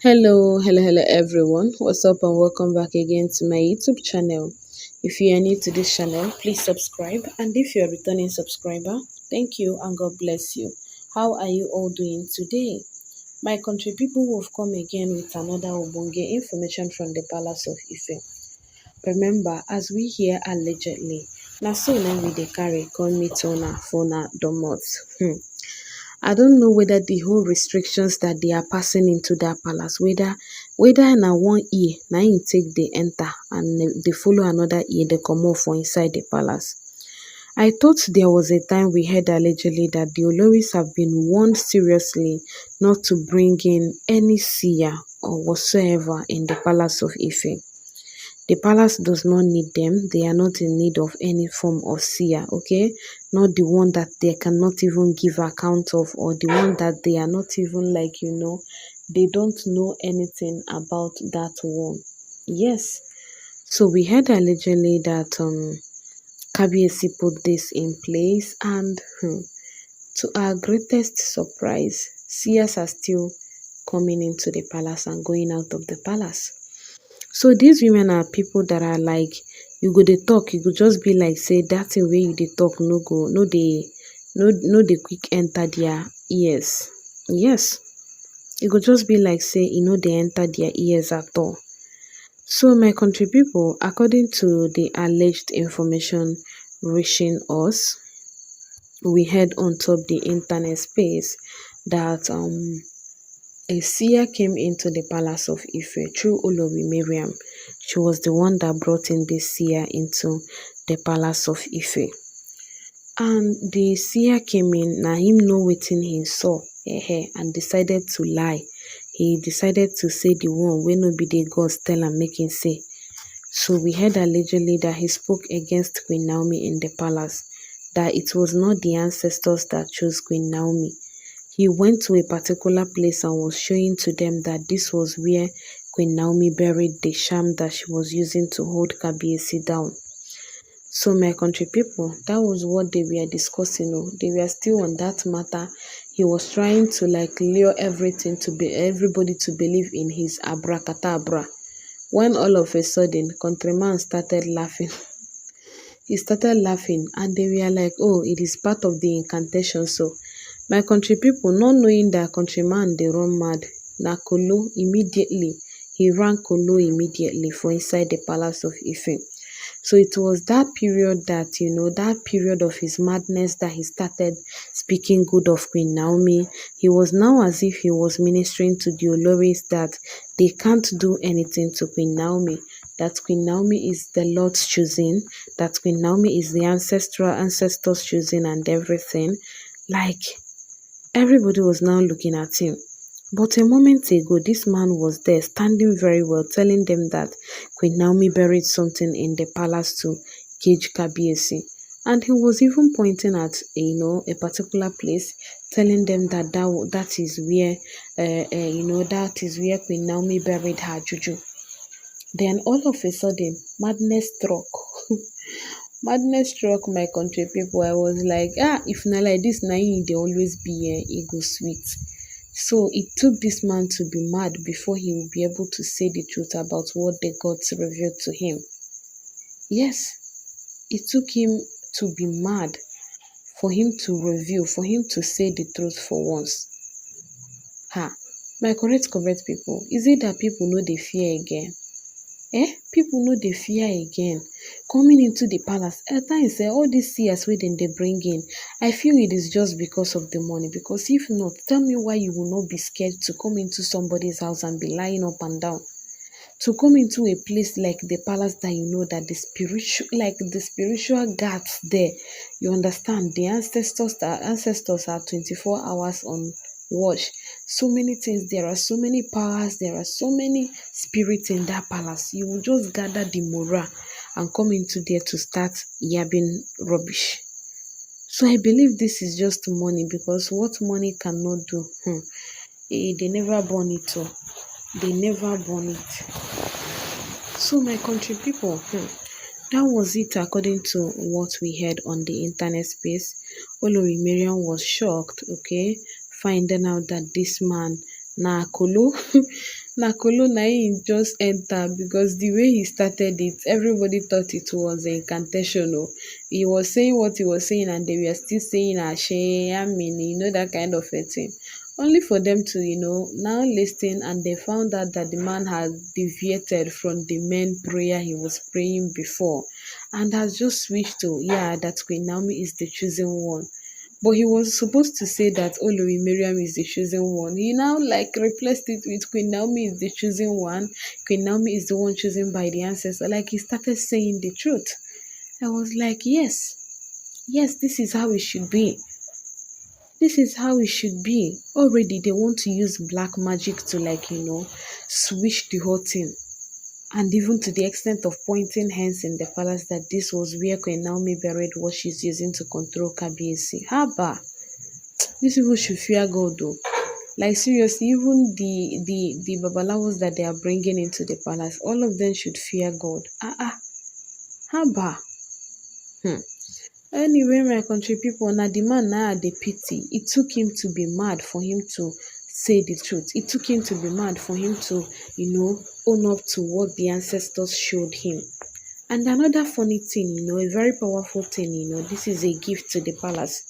Hello everyone. What's up and welcome back again to my YouTube channel. If you are new to this channel, please subscribe, and if you're a returning subscriber, thank you and God bless you. How are you all doing today? My country people have come again with another Obonge information from the Palace of Ife. Remember, as we hear allegedly, na so na we dey carry come meet una for una domot. I don't know whether the whole restrictions that they are passing into that palace, whether na one ear na im take dey enter and dey follow another ear dey comot for inside the palace. I thought there was a time we heard allegedly that the Oloris have been warned seriously not to bring in any seer or whatsoever in the palace of Ife. The palace does not need them. They are not in need of any form of seer, okay? Not the one that they cannot even give account of, or the one that they are not even they don't know anything about that one. Yes. So we heard allegedly that Kabiyesi put this in place, and to our greatest surprise, seers are still coming into the palace and going out of the palace. So these women are people that are like, you go dey talk, you go just be like say that thing wey you dey talk no dey quick enter their ears. Yes, e go just be like say e no dey enter their ears at all. So my country people, according to the alleged information reaching us, we heard on top the internet space that a seer came into the palace of Ife through olori Mariam. She was the one that brought in this seer into the palace of Ife. And the seer came in, na him know wetin he saw and decided to lie. He decided to say the one wey no be the gods tell am make him say. So we heard allegedly that he spoke against Queen Naomi in the palace, that it was not the ancestors that chose Queen Naomi. He went to a particular place and was showing to them that this was where Queen Naomi buried the sham that she was using to hold Kabiyesi down. So my country people, that was what they were discussing. They were still on that matter. He was trying to lure everything to be everybody to believe in his abracadabra. When all of a sudden, countryman started laughing. He started laughing and they were like, oh, it is part of the incantation. So my country people, not knowing that countryman dey run mad, na kolo immediately. He ran kolo immediately for inside the palace of Ife. So it was that period that, that period of his madness that he started speaking good of Queen Naomi. He was now as if he was ministering to the Oloris that they can't do anything to Queen Naomi, that Queen Naomi is the Lord's choosing, that Queen Naomi is the ancestors choosing and everything. Like, everybody was now looking at him. But a moment ago, this man was there standing very well, telling them that Queen Naomi buried something in the palace to cage Kabiyesi. And he was even pointing at, a particular place, telling them that that is where, that is where Queen Naomi buried her juju. Then all of a sudden, madness struck. Madness struck my country people. I was like, if na like this, na they always be e go sweet. So it took this man to be mad before he would be able to say the truth about what the gods revealed to him. Yes, it took him to be mad for him to reveal, for him to say the truth for once. My correct people, is it that people know they fear again? People know they fear again. Coming into the palace, at times all these seers wey dem dey bring in, I feel it is just because of the money. Because if not, tell me why you will not be scared to come into somebody's house and be lying up and down. To come into a place like the palace that you know that the spiritual guards there, you understand, the ancestors are 24 hours on watch. So many things, there are so many powers, there are so many spirits in that palace. You will just gather the morale and come into there to start yabbing rubbish. So I believe this is just money, because what money cannot do, they never born it. They never born it. So my country people, that was it according to what we heard on the internet space. Olori Mariam was shocked, finding out that this man na kolo na kolo na him just enter because the way he started it, everybody thought it was a incantation. Oh, he was saying what he was saying and they were still saying ashe, amen, that kind of a thing. Only for them to, now listen, and they found out that the man had deviated from the main prayer he was praying before and has just switched to, that Queen Naomi is the chosen one. But he was supposed to say that Olori Mariam is the chosen one. He now replaced it with Queen Naomi is the chosen one. Queen Naomi is the one chosen by the ancestor. Like he started saying the truth. I was like, yes, this is how it should be. This is how it should be. Already they want to use black magic to switch the whole thing. And even to the extent of pointing hands in the palace that this was where Queen Naomi buried what she's using to control KBC. Haba! These people should fear God though. Like seriously, even the babalawos that they are bringing into the palace, all of them should fear God. Haba! Anyway, my country people, na the man now the pity. It took him to be mad for him to say the truth. It took him to be mad for him to, own up to what the ancestors showed him. And another funny thing, a very powerful thing, this is a gift to the palace,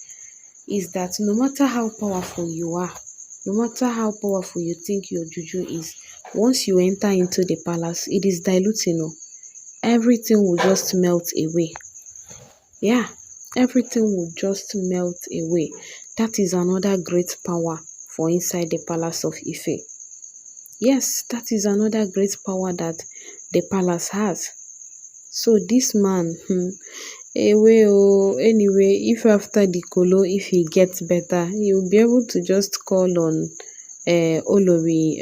is that no matter how powerful you are, no matter how powerful you think your juju is, once you enter into the palace, it is diluting. Everything will just melt away. Yeah, everything will just melt away. That is another great power for inside the palace of Ife. Yes, that is another great power that the palace has. So this man, anyway, if after the kolo, if he gets better, he will be able to just call on Olori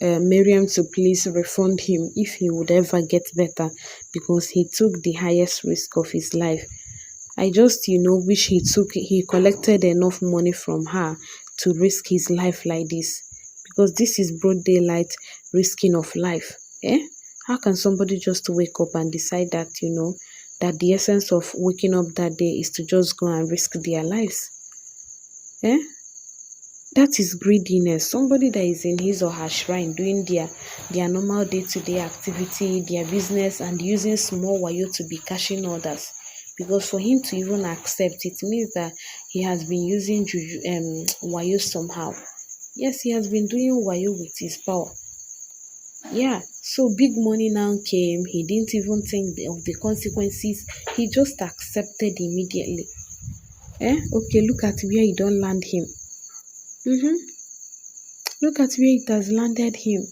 Mariam to please refund him if he would ever get better, because he took the highest risk of his life. I just, wish he collected enough money from her to risk his life like this, because this is broad daylight risking of life. How can somebody just wake up and decide that, that the essence of waking up that day is to just go and risk their lives? That is greediness. Somebody that is in his or her shrine doing their normal day-to-day activity, their business, and using small wayo to be cashing orders. Because for him to even accept, it means that he has been using wayo somehow. Yes, he has been doing wayo with his power. Yeah, so big money now came. He didn't even think of the consequences. He just accepted immediately. Okay, look at where he don't land him. Look at where it has landed him.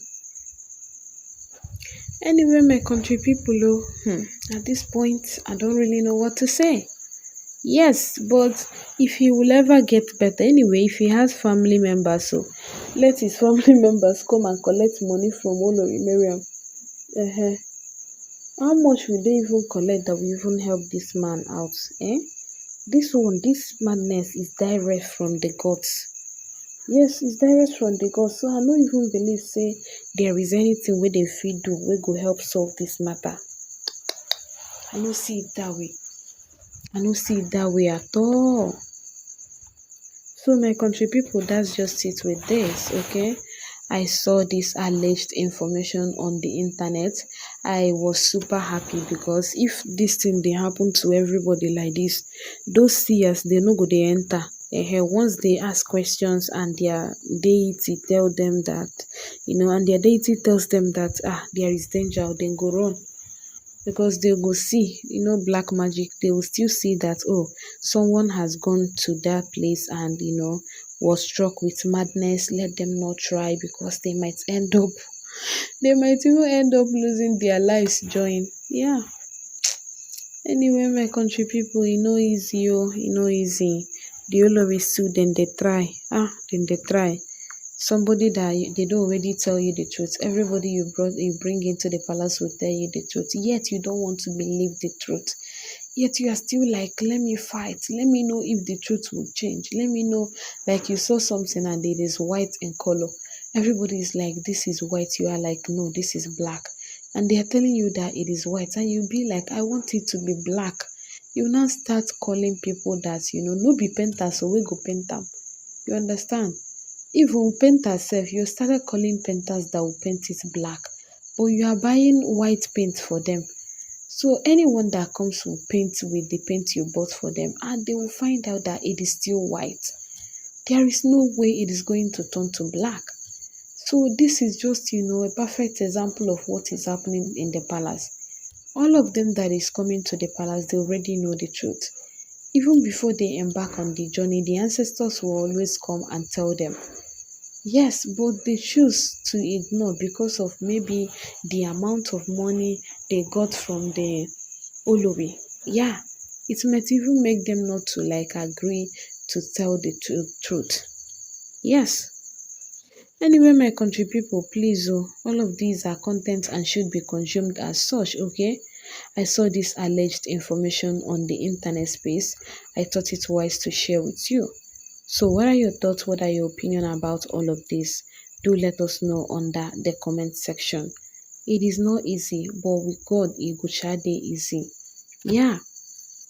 Anyway, my country people, at this point, I don't really know what to say. Yes, but if he will ever get better, anyway, if he has family members, so let his family members come and collect money from Olori Mariam. How much will they even collect that will even help this man out? This madness is direct from the gods. Yes, it's direct from the gods. So I don't even believe say there is anything wey they fit do wey go help solve this matter. I don't see it that way. I don't see it that way at all. So my country people, that's just it with this, okay? I saw this alleged information on the internet. I was super happy because if this thing dey happen to everybody like this, those seers, they no go dey enter. Once they ask questions and their deity tell them that, and their deity tells them that there is danger, then go run. Because they will see, black magic, they will still see that, someone has gone to that place and, was struck with madness. Let them not try because they might even end up losing their lives join. Yeah. Anyway, my country people, easy, easy. The olori still, then they try. Then they try. Somebody that they don't already tell you the truth. Everybody you bring into the palace will tell you the truth. Yet you don't want to believe the truth. Yet you are still like, let me fight. Let me know if the truth will change. Let me know, like you saw something and it is white in color. Everybody is like, this is white. You are like, no, this is black. And they are telling you that it is white. And you'll be like, I want it to be black. You now start calling people that, no be painter, so we go paint them. You understand? Even painters sef, you started calling painters that will paint it black, but you are buying white paint for them. So anyone that comes will paint with the paint you bought for them, and they will find out that it is still white. There is no way it is going to turn to black. So this is just, a perfect example of what is happening in the palace. All of them that is coming to the palace, they already know the truth. Even before they embark on the journey, the ancestors will always come and tell them. Yes, but they choose to ignore because of maybe the amount of money they got from the olori. Yeah, it might even make them not to agree to tell the truth. Yes. Anyway, my country people, please, all of these are content and should be consumed as such, okay? I saw this alleged information on the internet space. I thought it wise to share with you. So what are your thoughts? What are your opinion about all of this? Do let us know under the comment section. It is not easy, but with God, it go sha dey easy. Yeah.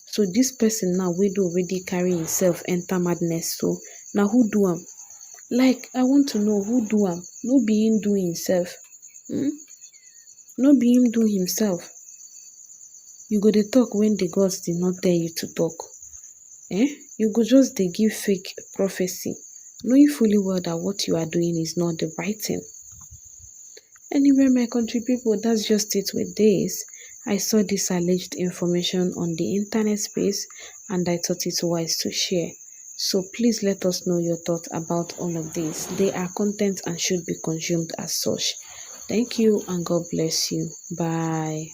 So this person now, we do already carry himself enter madness. So now who do am? I want to know who do am. No be him do himself. No be him do himself. You go dey talk when the gods did not tell you to talk. You go just dey give fake prophecy, knowing fully well that what you are doing is not the right thing. Anyway, my country people, that's just it with this. I saw this alleged information on the internet space and I thought it wise to share. So please let us know your thoughts about all of this. They are content and should be consumed as such. Thank you and God bless you. Bye.